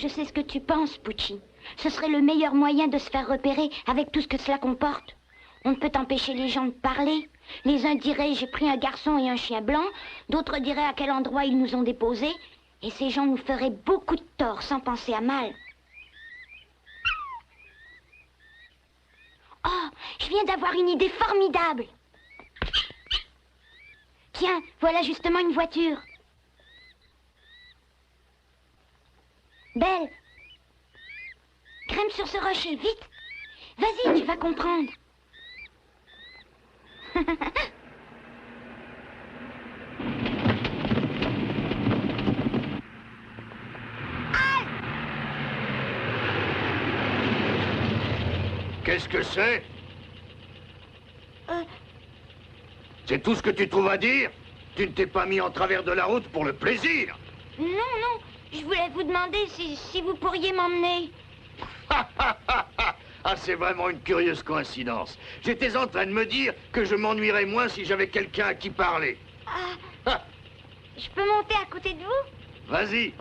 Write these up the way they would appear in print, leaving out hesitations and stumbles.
sais ce que tu penses, Pucci. Ce serait le meilleur moyen de se faire repérer avec tout ce que cela comporte. On ne peut empêcher les gens de parler. Les uns diraient j'ai pris un garçon et un chien blanc, d'autres diraient à quel endroit ils nous ont déposés, et ces gens nous feraient beaucoup de tort sans penser à mal. Oh, je viens d'avoir une idée formidable. Tiens, voilà justement une voiture. Belle, grimpe sur ce rocher, vite. Vas-y, tu vas comprendre. Qu'est-ce que c'est? C'est tout ce que tu trouves à dire? Tu ne t'es pas mis en travers de la route pour le plaisir? Non, non, je voulais vous demander si vous pourriez m'emmener. Ah, c'est vraiment une curieuse coïncidence. J'étais en train de me dire que je m'ennuierais moins si j'avais quelqu'un à qui parler. Ah, je peux monter à côté de vous? Vas-y.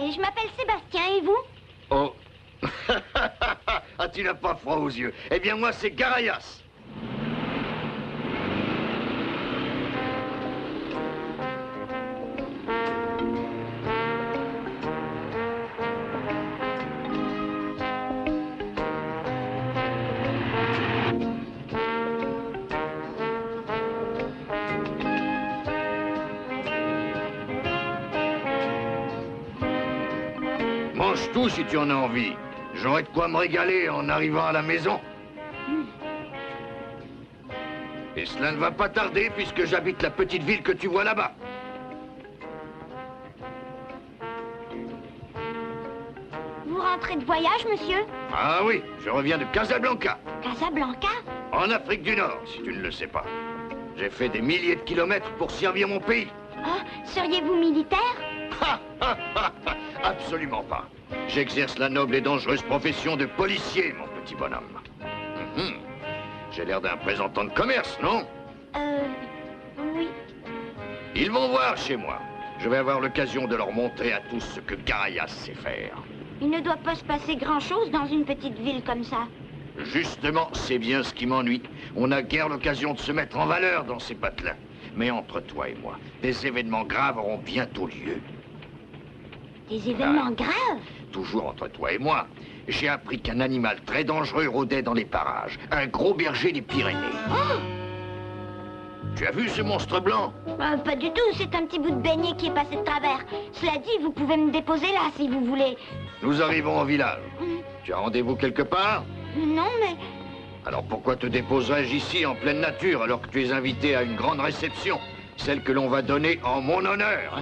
Je m'appelle Sébastien, et vous? Oh. Ah, tu n'as pas froid aux yeux. Eh bien, moi, c'est Garayas. Mange tout si tu en as envie. J'aurai de quoi me régaler en arrivant à la maison. Et cela ne va pas tarder puisque j'habite la petite ville que tu vois là-bas. Vous rentrez de voyage, monsieur? Ah oui, je reviens de Casablanca. Casablanca? En Afrique du Nord, si tu ne le sais pas. J'ai fait des milliers de kilomètres pour servir mon pays. Oh, seriez-vous militaire? Absolument pas. J'exerce la noble et dangereuse profession de policier, mon petit bonhomme. J'ai l'air d'un représentant de commerce, non? Oui. Ils vont voir chez moi. Je vais avoir l'occasion de leur montrer à tous ce que Garayas sait faire. Il ne doit pas se passer grand-chose dans une petite ville comme ça. Justement, c'est bien ce qui m'ennuie. On n'a guère l'occasion de se mettre en valeur dans ces patelins. Mais entre toi et moi, des événements graves auront bientôt lieu. Des événements graves? Toujours entre toi et moi, j'ai appris qu'un animal très dangereux rôdait dans les parages. Un gros berger des Pyrénées. Oh! Tu as vu ce monstre blanc? Pas du tout, c'est un petit bout de beignet qui est passé de travers. Cela dit, vous pouvez me déposer là si vous voulez. Nous arrivons au village. Tu as rendez-vous quelque part? Non, mais... Alors pourquoi te déposerais-je ici en pleine nature alors que tu es invité à une grande réception? Celle que l'on va donner en mon honneur.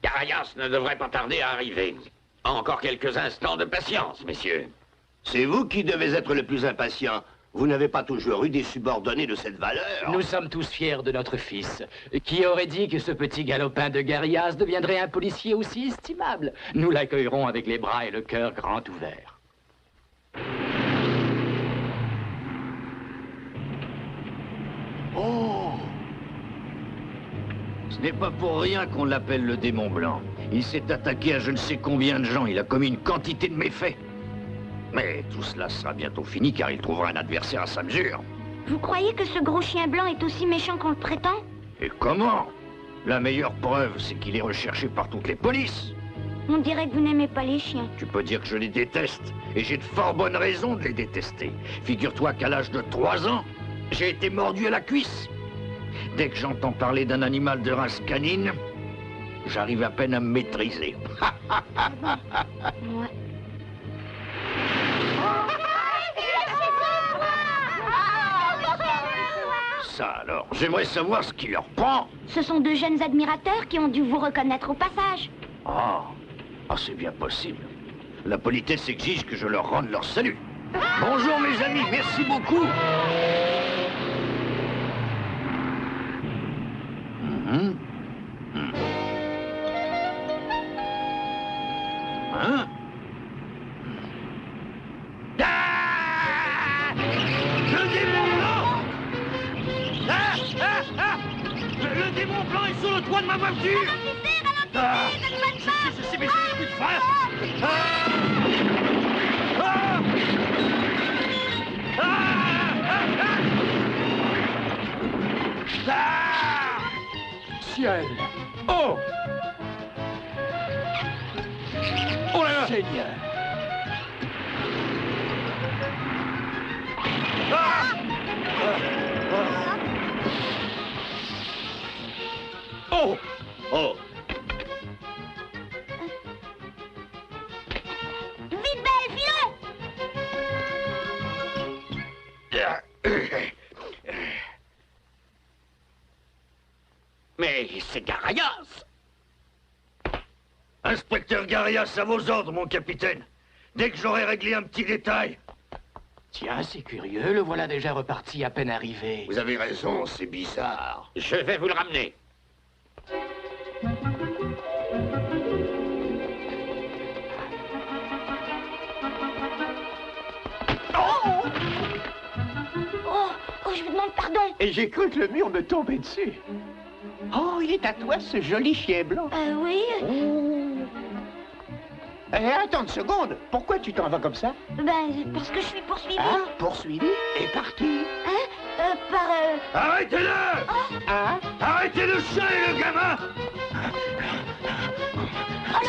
Garayas ne devrait pas tarder à arriver. Encore quelques instants de patience, messieurs. C'est vous qui devez être le plus impatient. Vous n'avez pas toujours eu des subordonnés de cette valeur. Nous sommes tous fiers de notre fils. Qui aurait dit que ce petit galopin de Garayas deviendrait un policier aussi estimable? Nous l'accueillerons avec les bras et le cœur grand ouverts. Oh! Ce n'est pas pour rien qu'on l'appelle le démon blanc. Il s'est attaqué à je ne sais combien de gens. Il a commis une quantité de méfaits. Mais tout cela sera bientôt fini car il trouvera un adversaire à sa mesure. Vous croyez que ce gros chien blanc est aussi méchant qu'on le prétend? Et comment? La meilleure preuve, c'est qu'il est recherché par toutes les polices. On dirait que vous n'aimez pas les chiens. Tu peux dire que je les déteste. Et j'ai de fort bonnes raisons de les détester. Figure-toi qu'à l'âge de 3 ans, j'ai été mordu à la cuisse. Dès que j'entends parler d'un animal de race canine, j'arrive à peine à me maîtriser. Ouais. Ça alors, j'aimerais savoir ce qui leur prend. Ce sont de jeunes admirateurs qui ont dû vous reconnaître au passage. Ah, c'est bien possible. La politesse exige que je leur rende leur salut. Bonjour mes amis, merci beaucoup. Le démon blanc est sur le toit de ma voiture. Je sais, mais j'ai plus de frein. Ciel! Oh! Oh là là! Seigneur! Oh! Oh! Vite, Belle, filons! Mais c'est Garias. Inspecteur Garias, à vos ordres, mon capitaine. Dès que j'aurai réglé un petit détail. Tiens, c'est curieux, le voilà déjà reparti à peine arrivé. Vous avez raison, c'est bizarre. Je vais vous le ramener. Oh, je vous demande pardon. Et j'ai cru que le mur me tombait dessus. Oh, il est à toi, ce joli chien blanc. Oui. Attends une seconde. Pourquoi tu t'en vas comme ça? Ben, parce que je suis poursuivie. Ah, poursuivi? Et par qui? Par... Arrêtez-le! Ah, Arrêtez le chien et le gamin!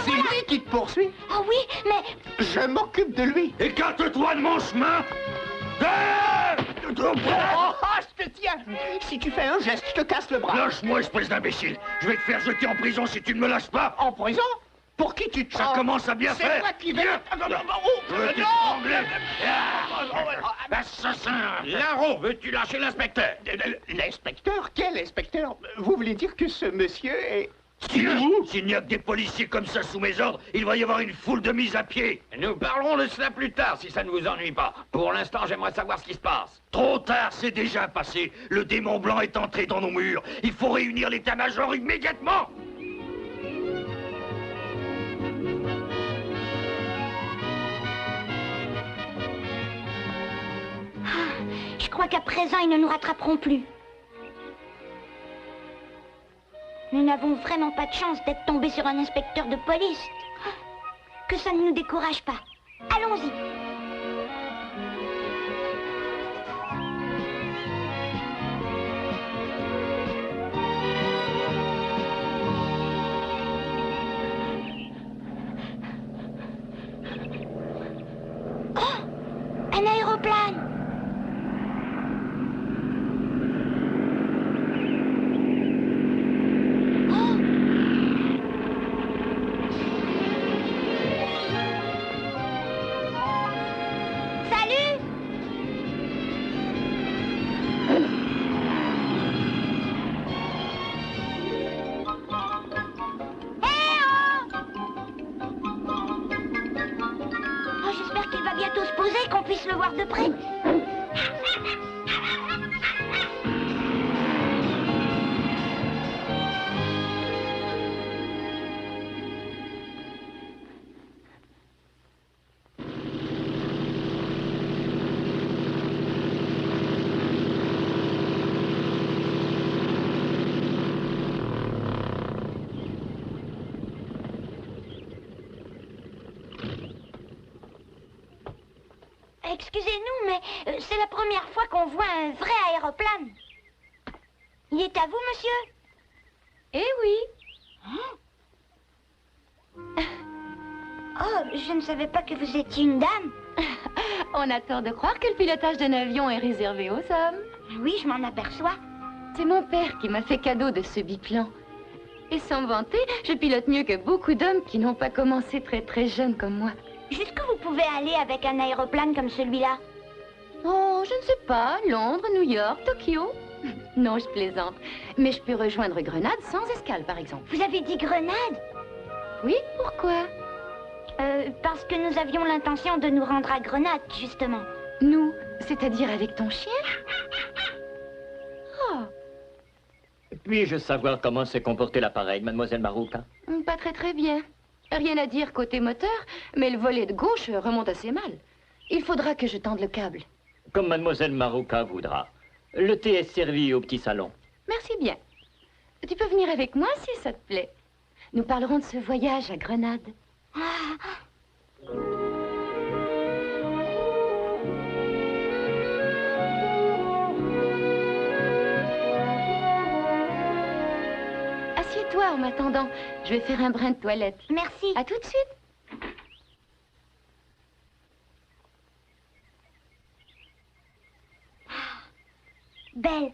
c'est lui qui te poursuit? Oh oui, mais... Je m'occupe de lui. Écarte-toi de mon chemin! Oh, je te tiens. Si tu fais un geste, je te casse le bras. Lâche-moi, espèce d'imbécile! Je vais te faire jeter en prison si tu ne me lâches pas! En prison? Pour qui tu te Ça prends? commence à bien C'est faire! moi qui vais... Viens. Je vais t'étrangler! Assassin! Larron, veux-tu lâcher l'inspecteur? L'inspecteur? Quel inspecteur? Vous voulez dire que ce monsieur est... S'il n'y a que des policiers comme ça sous mes ordres, il va y avoir une foule de mises à pied. Nous parlerons de cela plus tard, si ça ne vous ennuie pas. Pour l'instant, j'aimerais savoir ce qui se passe. Trop tard, c'est déjà passé. Le démon blanc est entré dans nos murs. Il faut réunir l'état-major immédiatement. Je crois qu'à présent, ils ne nous rattraperont plus. Nous n'avons vraiment pas de chance d'être tombés sur un inspecteur de police. Que ça ne nous décourage pas. Allons-y. Oh! Un aéroplane! Qu'on puisse le voir de près. Excusez-nous, mais c'est la première fois qu'on voit un vrai aéroplane. Il est à vous, monsieur? Eh oui. Oh, je ne savais pas que vous étiez une dame. On a tort de croire que le pilotage d'un avion est réservé aux hommes. Oui, je m'en aperçois. C'est mon père qui m'a fait cadeau de ce biplan. Et sans vanter, je pilote mieux que beaucoup d'hommes qui n'ont pas commencé très jeunes comme moi. Jusqu'où vous pouvez aller avec un aéroplane comme celui-là? Oh, je ne sais pas. Londres, New York, Tokyo. Non, je plaisante. Mais je peux rejoindre Grenade sans escale, par exemple. Vous avez dit Grenade? Oui, pourquoi? Parce que nous avions l'intention de nous rendre à Grenade, justement. Nous? C'est-à-dire avec ton chien? Oh. Puis-je savoir comment s'est comporté l'appareil, mademoiselle Marouka? Pas très bien. Rien à dire côté moteur, mais le volet de gauche remonte assez mal. Il faudra que je tende le câble. Comme mademoiselle Marouka voudra. Le thé est servi au petit salon. Merci bien. Tu peux venir avec moi si ça te plaît. Nous parlerons de ce voyage à Grenade. Assieds-toi en m'attendant. Je vais faire un brin de toilette. Merci. À tout de suite. Belle,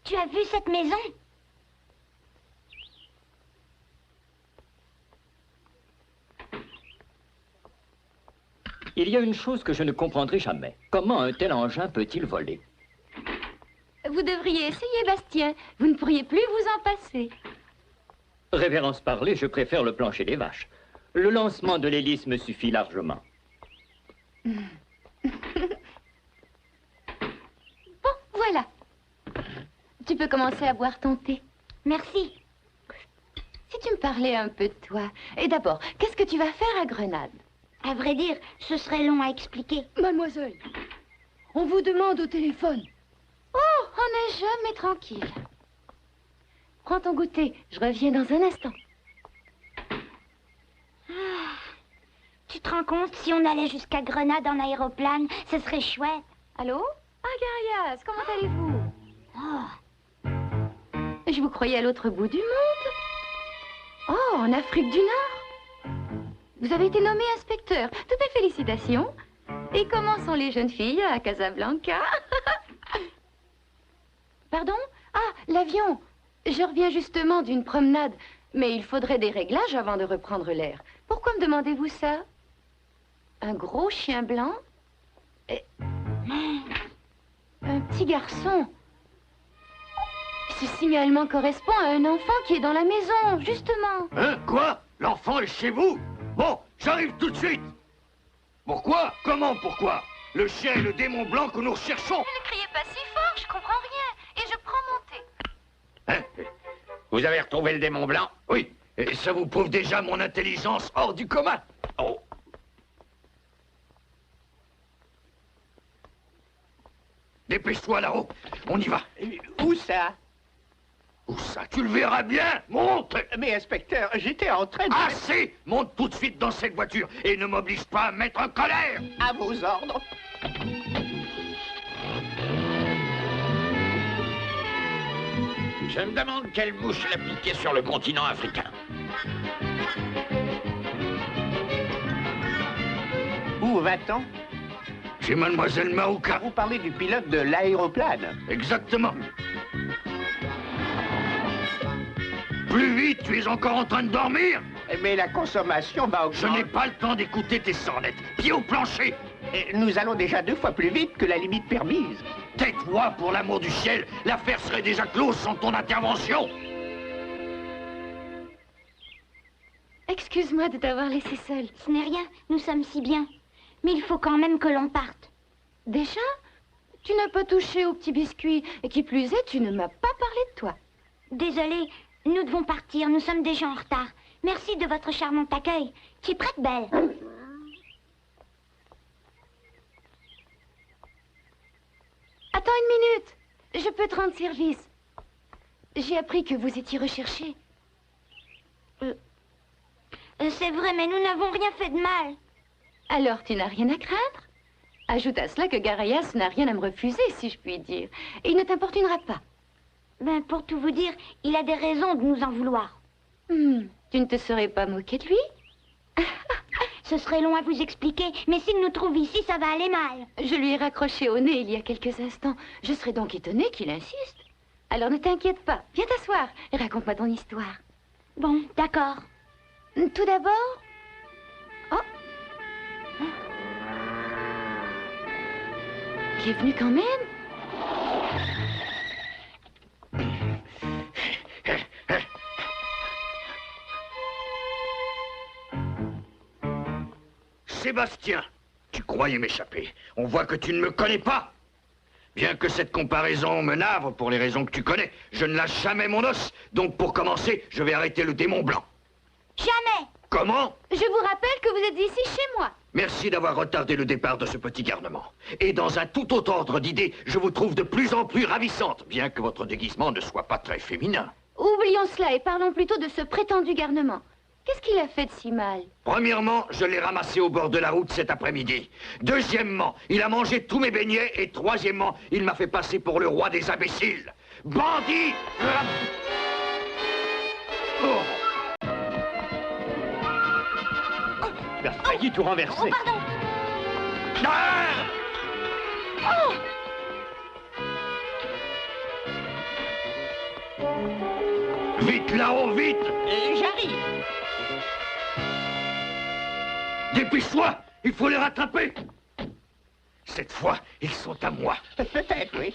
tu as vu cette maison? Il y a une chose que je ne comprendrai jamais. Comment un tel engin peut-il voler? Vous devriez essayer, Bastien. Vous ne pourriez plus vous en passer. Révérence parlée, je préfère le plancher des vaches. Le lancement de l'hélice me suffit largement. Bon, voilà. Tu peux commencer à boire ton thé. Merci. Si tu me parlais un peu de toi. Et d'abord, qu'est-ce que tu vas faire à Grenade? À vrai dire, ce serait long à expliquer. Mademoiselle, on vous demande au téléphone. Oh, on n'est jamais tranquille. Prends ton goûter, je reviens dans un instant. Tu te rends compte, si on allait jusqu'à Grenade en aéroplane, ce serait chouette. Allô? Ah, Garias, comment allez-vous? Oh, Je vous croyais à l'autre bout du monde. Oh, en Afrique du Nord. Vous avez été nommé inspecteur. Toutes mes félicitations. Et comment sont les jeunes filles à Casablanca? Pardon? Ah, l'avion. Je reviens justement d'une promenade. Mais il faudrait des réglages avant de reprendre l'air. Pourquoi me demandez-vous ça? Un gros chien blanc? Et... Un petit garçon. Ce signalement correspond à un enfant qui est dans la maison, justement. Hein? Quoi? L'enfant est chez vous? Bon, j'arrive tout de suite. Pourquoi? Comment pourquoi? Le chien est le démon blanc que nous recherchons. Ne criez pas si fort, je comprends rien. Et je prends mon thé. Hein? Vous avez retrouvé le démon blanc? Oui, et ça vous prouve déjà mon intelligence hors du commun. Oh. Dépêche-toi là-haut, on y va. Où ça? Où ça? Tu le verras bien. Monte. Mais inspecteur, j'étais en train de... Assez! Monte tout de suite dans cette voiture et ne m'oblige pas à me mettre en colère. À vos ordres. Je me demande quelle mouche l'a piqué sur le continent africain. Où va-t-on? Chez Mademoiselle Marouka. Vous parlez du pilote de l'aéroplane. Exactement. Plus vite, tu es encore en train de dormir? Mais la consommation va Je augmenter. n'ai pas le temps d'écouter tes sornettes. Pied au plancher. Et nous allons déjà 2 fois plus vite que la limite permise. Tais-toi, pour l'amour du ciel. L'affaire serait déjà close sans ton intervention. Excuse-moi de t'avoir laissé seule. ce n'est rien, nous sommes si bien. Mais il faut quand même que l'on parte. Déjà? Tu n'as pas touché au petit biscuit. Et qui plus est, tu ne m'as pas parlé de toi. Désolée, nous devons partir, nous sommes déjà en retard. Merci de votre charmant accueil. Tu es prête, Belle? Attends une minute. Je peux te rendre service. J'ai appris que vous étiez recherché. C'est vrai, mais nous n'avons rien fait de mal. Alors, tu n'as rien à craindre? Ajoute à cela que Garias n'a rien à me refuser, si je puis dire. Et il ne t'importunera pas. Ben, pour tout vous dire, il a des raisons de nous en vouloir. Tu ne te serais pas moqué de lui? Ce serait long à vous expliquer, mais s'il nous trouve ici, ça va aller mal. Je lui ai raccroché au nez il y a quelques instants. Je serais donc étonnée qu'il insiste. Alors ne t'inquiète pas. Viens t'asseoir et raconte-moi ton histoire. Bon, d'accord. Tout d'abord... Oh! Il est venu quand même? Sébastien, tu croyais m'échapper. On voit que tu ne me connais pas. Bien que cette comparaison me navre pour les raisons que tu connais, je ne lâche jamais mon os. Donc pour commencer, je vais arrêter le démon blanc. Jamais! Comment? Je vous rappelle que vous êtes ici chez moi. Merci d'avoir retardé le départ de ce petit garnement. Et dans un tout autre ordre d'idées, je vous trouve de plus en plus ravissante, bien que votre déguisement ne soit pas très féminin. Oublions cela et parlons plutôt de ce prétendu garnement. Qu'est-ce qu'il a fait de si mal? Premièrement, je l'ai ramassé au bord de la route cet après-midi. Deuxièmement, il a mangé tous mes beignets. Et troisièmement, il m'a fait passer pour le roi des imbéciles. Bandit! Oh. Il a failli tout renverser. Oh, pardon. Ah! Oh! Vite là-haut, vite! J'arrive. Dépêche-toi! Il faut les rattraper! Cette fois, ils sont à moi. Peut-être, oui.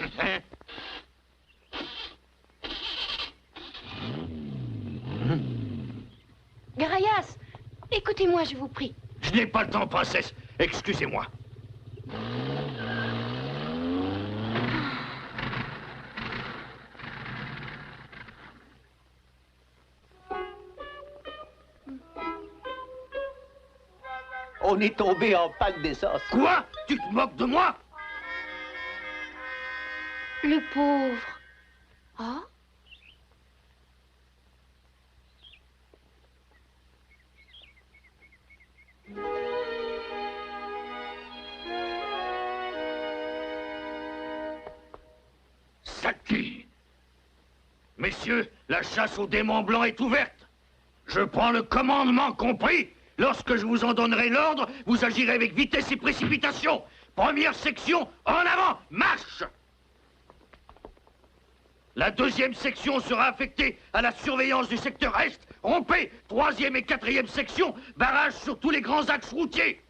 Garayas, écoutez-moi, je vous prie. Je n'ai pas le temps, princesse. Excusez-moi. On est tombé en panne d'essence. Quoi? Tu te moques de moi? Le pauvre. Ah? Saki! Messieurs, la chasse aux démons blancs est ouverte. Je prends le commandement, compris? Lorsque je vous en donnerai l'ordre, vous agirez avec vitesse et précipitation. Première section, en avant, marche! La deuxième section sera affectée à la surveillance du secteur Est. Rompez! Troisième et quatrième section, barrage sur tous les grands axes routiers.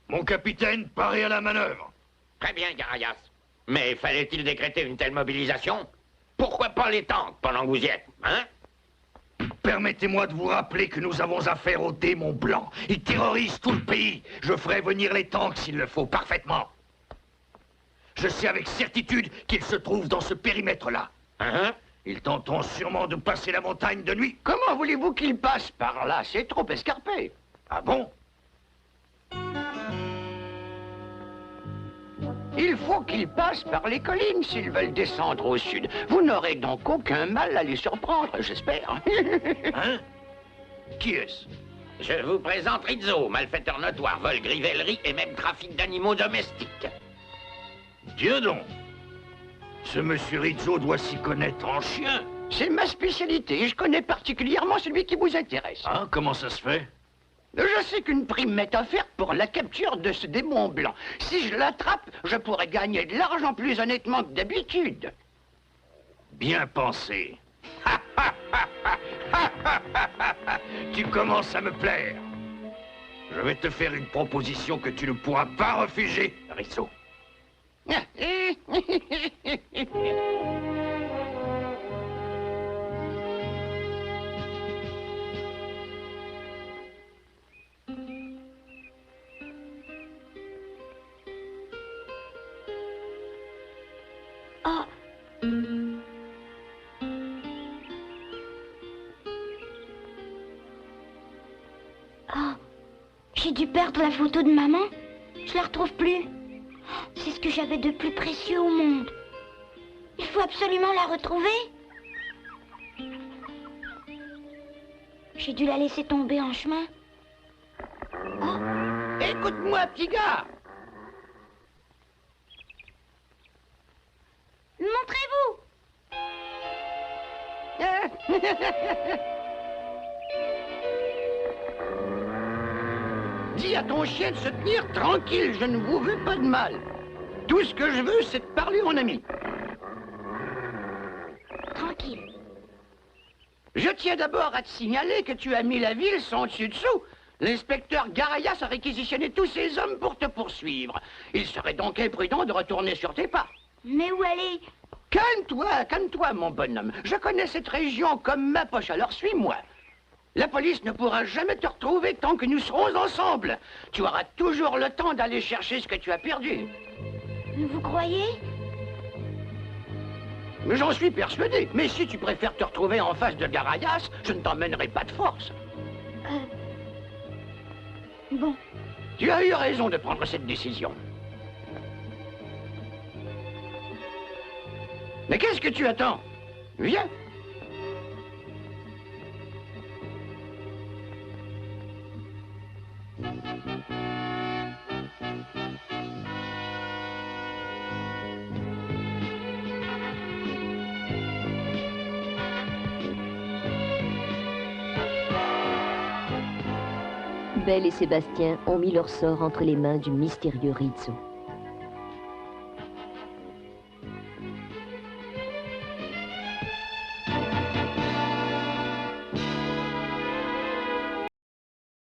Mon capitaine, paré à la manœuvre. Très bien, Garayas. Mais fallait-il décréter une telle mobilisation? Pourquoi pas les tanks pendant que vous y êtes, hein? Permettez-moi de vous rappeler que nous avons affaire aux démons blancs. Ils terrorisent tout le pays. Je ferai venir les tanks s'il le faut, parfaitement. Je sais avec certitude qu'ils se trouvent dans ce périmètre-là. Hein? Ils tenteront sûrement de passer la montagne de nuit. Comment voulez-vous qu'il passe par là? C'est trop escarpé. Ah bon? Il faut qu'ils passent par les collines s'ils veulent descendre au sud. Vous n'aurez donc aucun mal à les surprendre, j'espère. Hein? Qui est-ce? Je vous présente Rizzo, malfaiteur notoire, vol, grivellerie et même trafic d'animaux domestiques. Dieu donc! Ce monsieur Rizzo doit s'y connaître en chien. C'est ma spécialité et je connais particulièrement celui qui vous intéresse. Hein? Comment ça se fait? Je sais qu'une prime m'est offerte pour la capture de ce démon blanc. Si je l'attrape, je pourrais gagner de l'argent plus honnêtement que d'habitude. Bien pensé. Tu commences à me plaire. Je vais te faire une proposition que tu ne pourras pas refuser, Rizzo. Oh. Oh. J'ai dû perdre la photo de maman. Je la retrouve plus. C'est ce que j'avais de plus précieux au monde. Il faut absolument la retrouver. J'ai dû la laisser tomber en chemin. Oh. Écoute-moi, petit gars. Montrez-vous. Dis à ton chien de se tenir tranquille, je ne vous veux pas de mal. Tout ce que je veux, c'est de parler en ami. Tranquille. Je tiens d'abord à te signaler que tu as mis la ville sans dessus-dessous. L'inspecteur Garayas a réquisitionné tous ses hommes pour te poursuivre. Il serait donc imprudent de retourner sur tes pas. Mais où aller? Calme-toi, mon bonhomme. Je connais cette région comme ma poche, alors suis-moi. La police ne pourra jamais te retrouver tant que nous serons ensemble. Tu auras toujours le temps d'aller chercher ce que tu as perdu. Vous croyez? Mais j'en suis persuadé. Mais si tu préfères te retrouver en face de Garayas, je ne t'emmènerai pas de force. Bon. Tu as eu raison de prendre cette décision. Mais qu'est-ce que tu attends? Viens. Belle et Sébastien ont mis leur sort entre les mains du mystérieux Rizzo.